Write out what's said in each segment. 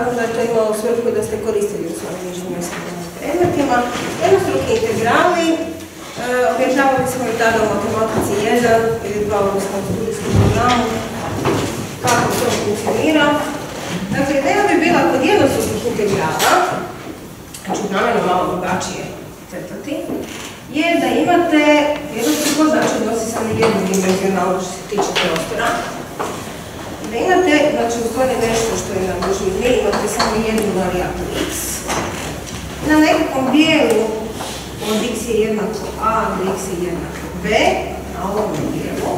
nadam da je to imalo svrhu i da ste koristili u svojim inženjerskim predmetima. Jednostruki integrali, objašnjavali smo i tada u matematici 1 ili 2 odnosno u studijskom programu kako to funkcionira. Dakle, ideja bi bila kod jednostrukih integrala, ću namjerno malo drugačije crtati, je da imate jednostruko, znači odnosi se na jednu dimenzionalno što se tiče prostora, da imate, znači u stvari nešto što je na dužini, imate samo jednu varijablu x, na nekakvom dijelu od x je jednako a do x je jednako b, na ovom dijelu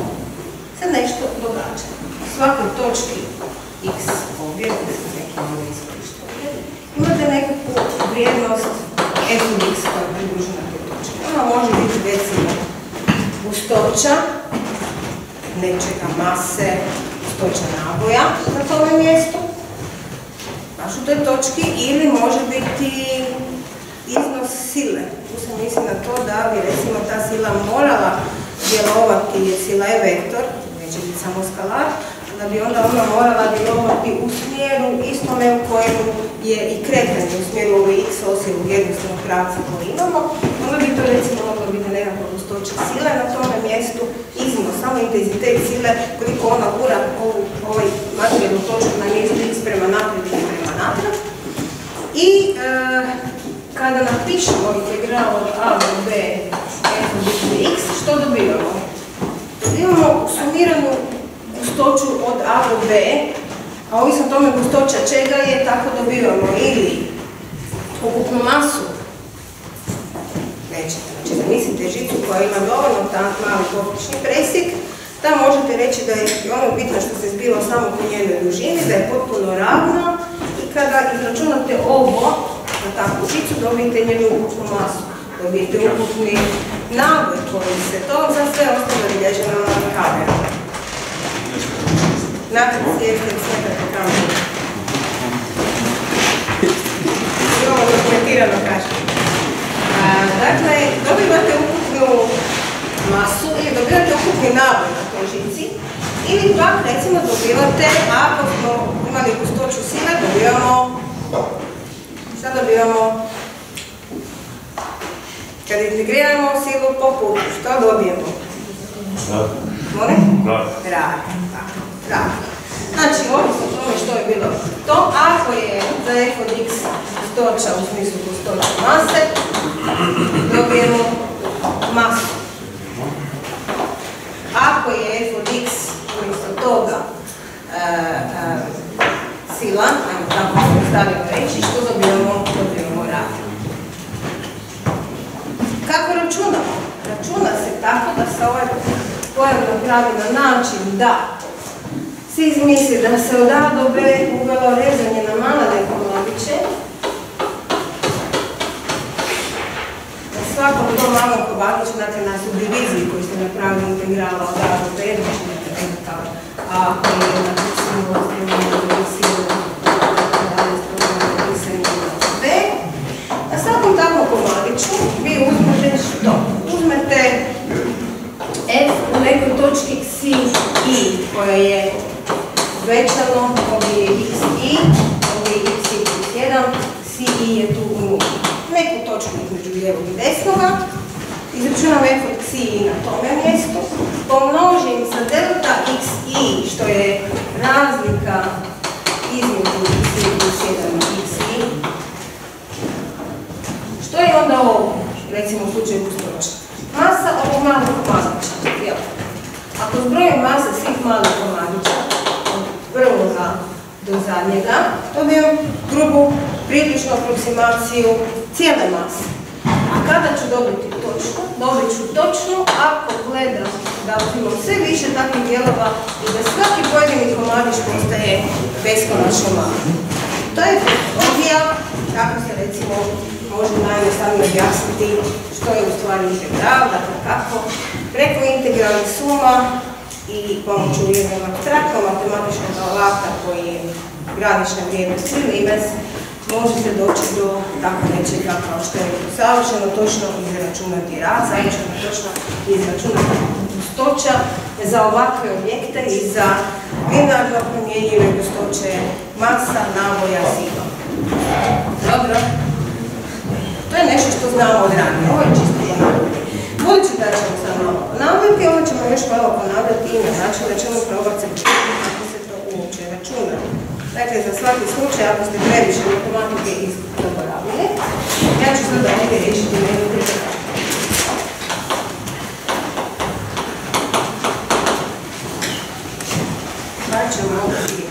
se nešto događa. U svakoj točki x ovdje, mislim neki ovdje iskorištavlje, imate nekakvu vrijednost f od x koja je pridružena te točke. Ona može biti recimo gustoća nečega mase, gustoća naboja na tome mjestu, baš u toj točki, ili može biti iznos sile. Tu se misli na to da bi recimo ta sila morala djelovati, jer sila je vektor, neće biti samo skalar, da bi onda ona morala djelovati u smjeru istome u kojem je i kretanje u smjeru ove x osi u jednostavnog pravca koji imamo, onda bi to recimo moglo biti nekakva gustoća sile na tome mjestu, iznos, samo intenzitet sile, koliko ona gura ovaj materijalnu točku na mjestu x prema naprijed i prema natrag. I kada napišemo integral od a do b f od x, što dobivamo? Dobivamo sumiranu gustoću od a do b, a ovisno tome gustoća čega je, tako dobivamo ili ukupnu masu, nećete, znači zamislite žicu koja ima dovoljno mali površni presjek, da možete reći da je ono bitno što se zbiva samo po njenoj dužini, da je potpuno ravno i kada izračunate ovo na takvu žicu dobijete njenu ukupnu masu, dobijete ukupni naboj koji se to za sve ostalo bilježeno na kameru. Nakon slijete svekate kameru. I ovo dokumentirano kažem. Dakle, dobivate ukupnu masu ili dobivate ukupni naboj na toj žici, ili pak recimo dobivate, ako smo imali gustoću sile, dobivamo, kad integriramo silu po putu, što dobijemo? Rad. Znači, ovisno o tome što je bilo to, ako je za f od x gustoća u smislu gustoća mase, dobijemo masu. Ako je f od x umjesto toga sila, ajmo tako stavimo reći, što dobijamo? Dobijemo rad. Kako računamo? Računa se tako da se ovaj pojam napravi na način da se izmisli da se od a do b uvelo rezanje na malene komadiće, da svakom tom malom komadiću, dakle na subdiviziji koju ste napravili integrala od a do b, znači nekakav a koji je na silu b, na svakom takvom komadiću vi uzmete što? Uzmete f u nekoj točki xi i koja je uvećano, ovdje je xi, ovdje je xi plus 1, xi je tu u nuli. Neku točku između lijevog i desnoga, izračunam f od xi na tome mjestu, pomnožim sa delta xi, što je razlika između xi plus 1 i xi. Što je onda ovo, recimo u slučaju gustoća? Masa ovog malog komadića. Ako zbrojim mase svih malih komadića, od prvoga do zadnjega, dobijem grubu približnu aproksimaciju cijele mase. A kada ću dobiti točno? Dobit ću točno ako gledam da imam sve više takvih dijelova i da svaki pojedini komadić postaje beskonačno mali. To je tehnologija, kako se recimo može najjednostavnije objasniti što je u stvari integral, dakle kako preko integralnih suma i pomoću jednog apstraktnog matematičkog alata koji je granična vrijednost limes, može se doći do tako nečega kao što je savršeno točno izračunati rad, savršeno točno izračunati gustoća za ovakve objekte i za linearno promjenjive gustoće masa naboja sila. Dobro? To je nešto što znamo od ranije, ovo je čisto ponavljati. Budući da ćemo sad malo ponavljati, ovo ćemo još malo ponavljati i na način da ćemo probati se učiti kako se to uopće računa. Dakle, za svaki slučaj, ako ste previše matematike zaboravili, ja ću sada ovdje riješiti jednu primjer. Pa ćemo ovdje riješiti.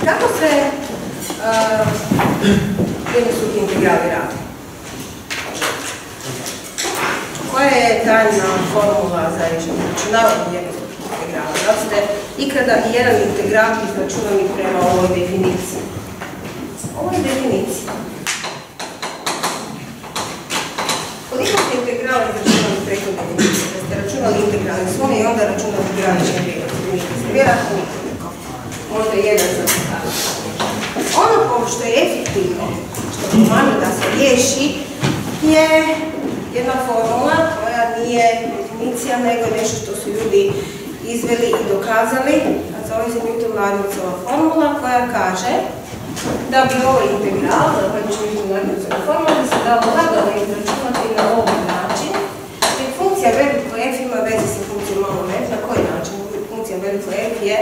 Kako se jednostruki integrali rade? Koja je tajna formula za izračunavanje jednostrukih integrala? Da ste ikada i jedan integral izračunali prema ovoj definiciji? Ovo je definicija. Koliko ste integrala izračunali preko definicije? Da ste računali integralni slon i onda računali granične vrijednosti? Vjerojatno nikako. Možda jedan za postavljanje. Ono što je efektivno, što pomaže da se riješi, je jedna formula koja nije definicija, nego nešto što su ljudi izveli i dokazali, a zove se Newton-Lagrangeova formula koja kaže da bi ovaj integral, zahvaljujući Newton-Lagrangeova formula, bi se dalo lagano izračunati na ovaj način, jer funkcija veliko f ima veze sa funkcijom malom f. Na koji način? Funkcija veliko f je...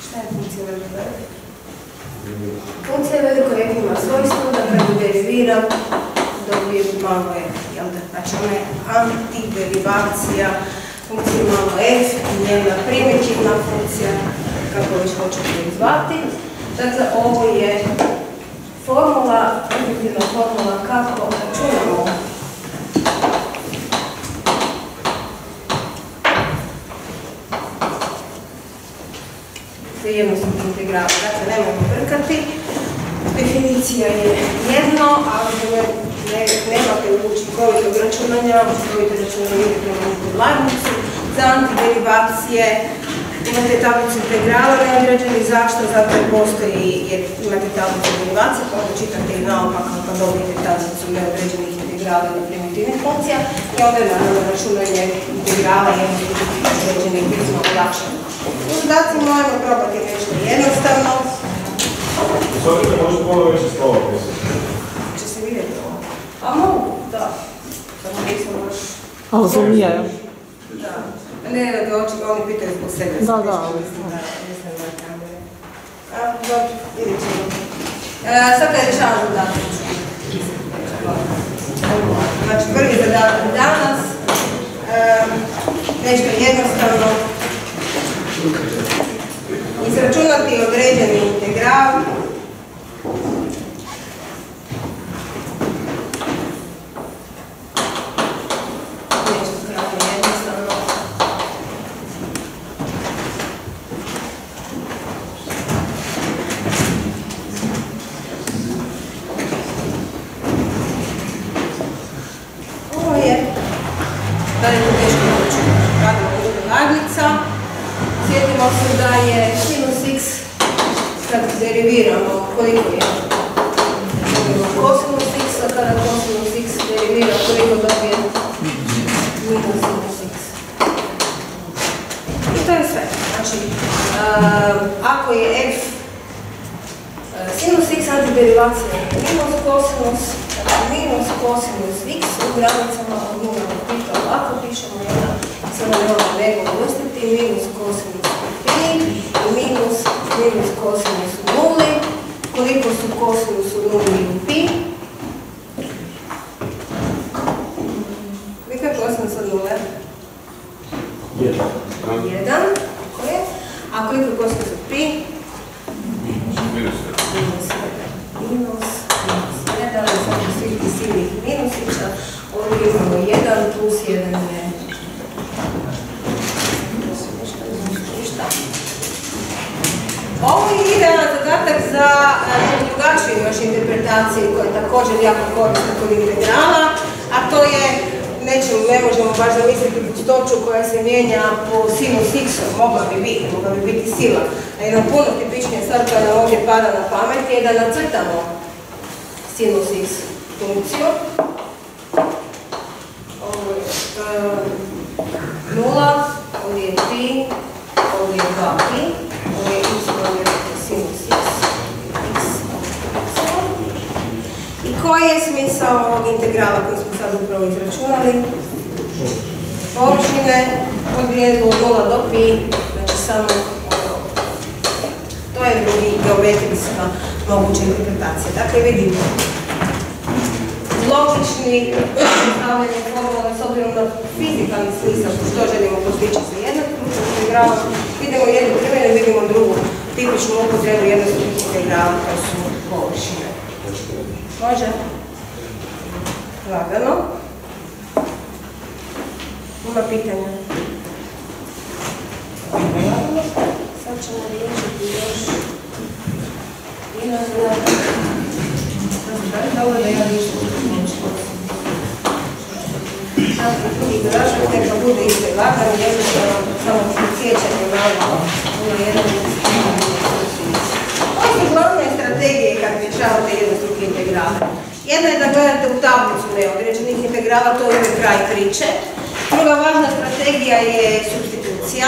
Šta je funkcija veliko f? Funkcija veliko f ima svojstvo da kada deriviram dobijem malo f, jel da? Znači ona je antiderivacija funkcije malo f, njena primitivna funkcija, kako već hoćete ih zvati. Dakle, ovo je formula, primitivna formula kako računamo jednostavno integrala. Dakle, nemojmo brkati. Definicija je jedno, ali nemate učinkovitog računanja, učinkovito računanje prema Newton-Lagrangecu. Za antiderivacije imate tablicu integrala neodređeni. Zašto? Zato jer postoji, jer imate tablicu derivacije, pa onda čitate i naopako kad dobijete tablicu neodređenih integrala ili primitivnih funkcija i onda je naravno računanje integrala neodređenih bizma olakšano. U zadacima ajmo probati nešto jednostavno. Zovite, možete malo više slova pisati. Će se vidjeti ovo. A mogu, da. Samo nismo baš... Ali zamijaju. Da. Ne, da oni pitaju zbog sebe. Da. Mislim na kamere. Dobro, vidjet ćemo. Sad kad rješavam zadatak. Znači, prvi zadatak danas. Nešto jednostavno. Izračunati određeni integral nešto krajnje jednostavno. Ovo je da je to teško naučiti. Radimo Newton-Lagrangeca. Sjetimo se da je sinus x, kad deriviramo, koliko je? Dobijemo kosinus x, a kada kosinus x derivira, koliko dobije? Minus sinus x. I to je sve. Znači, ako je f sinus x antiderivacija je minus kosinus, znači minus kosinus x u granicama od 0 do pi, ovako pišemo jedan, sada nemamo nego ustiti, minus kosinus pi i minus kosinus u nuli. Koliko su kosinus u nuli i u pi? Koliko je kosinus od nule? 1. Tako je. A koliko je kosinus od pi? Minus 1, samo svih silnih minusića. Ovdje imamo 1 plus 1 je ništa. Ovo je idealan zadatak za drugačiju još interpretaciju koja je također jako korisna kod integrala, a to je, ne možemo baš zamisliti gustoću koja se mijenja po sinus x-om, mogla bi biti sila. A jedna puno tipičnija stvar koja nam ovdje pada na pamet je da nacrtamo sinus x funkciju. Ovo je to 0, ovdje je 3, ovdje je 2pi, ovdje je y je sinus x. I koji je smisao ovog integrala koji smo sad upravo izračunali? Površine odvijedilo od 0 do pi, znači samo ono. To je drugi geometrijska moguća interpretacija. Dakle, vidimo logični stavljanje formule s obzirom na fizikalni smisao što želimo postići sa jednog integrala. Vidimo jednu primjenu i vidimo drugu tipičnu upotrebu jednostavnih integrala koje su površine. Može? Lagano. Ima pitanja? Sad ćemo riješiti još inozad. Dobro da ja više nešto. Drugi grašak neka bude isto i lagano, jednostavno samo sjećanje malo. Ovo su glavne strategije kad rješavate jednostruke integrale. Jedna je da gledate u tablicu neodređenih integrala, to je kraj priče. Druga važna strategija je supstitucija,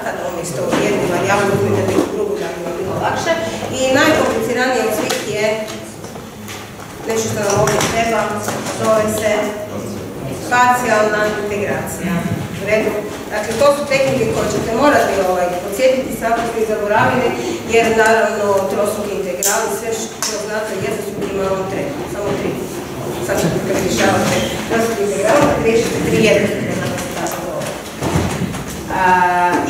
kada umjesto jedne varijable uzmete neku drugu da bi vam bilo lakše. I najkompliciranije od svih je nešto što nam ovdje treba, zove se parcijalna integracija. U redu. Dakle, to su tehnike koje ćete morati podsjetiti se ako ste ih zaboravili, jer naravno trostruki integrali, sve što znate jednostruki imamo samo 3. Sad ćete kad rješavate trostruki integrali, kad riješite 3 jednostruke, znate se tako dobro.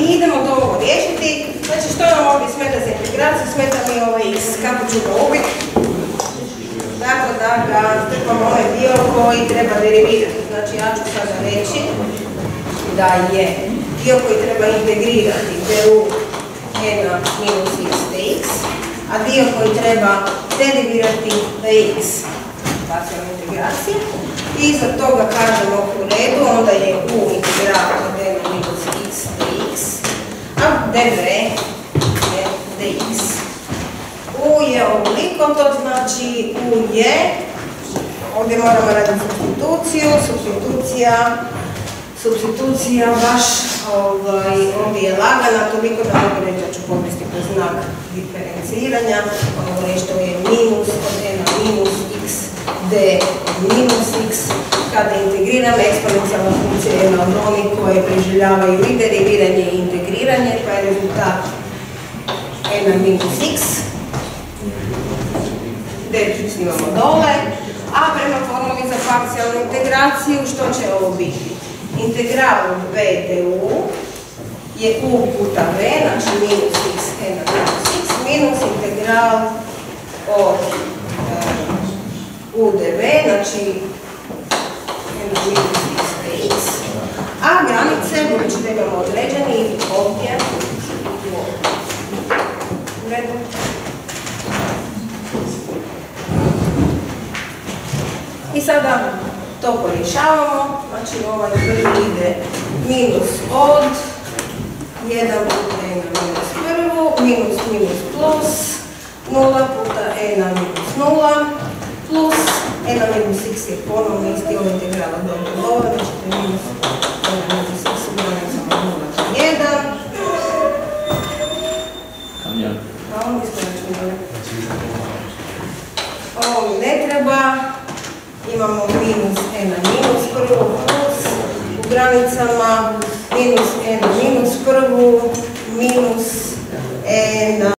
I idemo to ovo riješiti. Znači, što nam ovdje smeta za integraciju? Smeta mi ovaj x. Kako ću ga ubiti? Tako da ga strpam ovaj dio koji treba derivirati. Znači, ja ću sada reći da je dio koji treba integrirati du n minus x dx, a dio koji treba derivirati dx, parcijalna integracija. I iza toga kažemo u redu, onda je u integral od n minus x dx, a dv je dx. U je ovoliko, to znači u je, ovdje moramo raditi substitucija baš ovdje je lagana, toliko da mogu reći da ću povesti po znak diferenciranja, mogu reći to je minus od n minus x d minus x, kada integriram eksponencijalna funkcija je jedna od onih koje preživljavaju i deriviranje i integriranje, pa je rezultat n minus x, d imamo dole, a prema formuli za parcijalnu integraciju što će ovo biti? Integral od b du je u puta v, znači minus x n minus x, minus integral od u dv, znači n minus x dx. A granice, budući da imamo određeni, ovdje i ovdje. U redu? I sada to porješavamo, znači ovaj prvi ide minus od 1 puta n minus prvu, minus minus plus 0 puta n minus 0 plus n minus x je ponovno isti ovaj integral od dole, znači minus n minus x u granicama 0 do 1. A ovo mi smo računali. Ovo mi ne treba. Imamo minus n minus prvu plus u granicama minus n minus prvu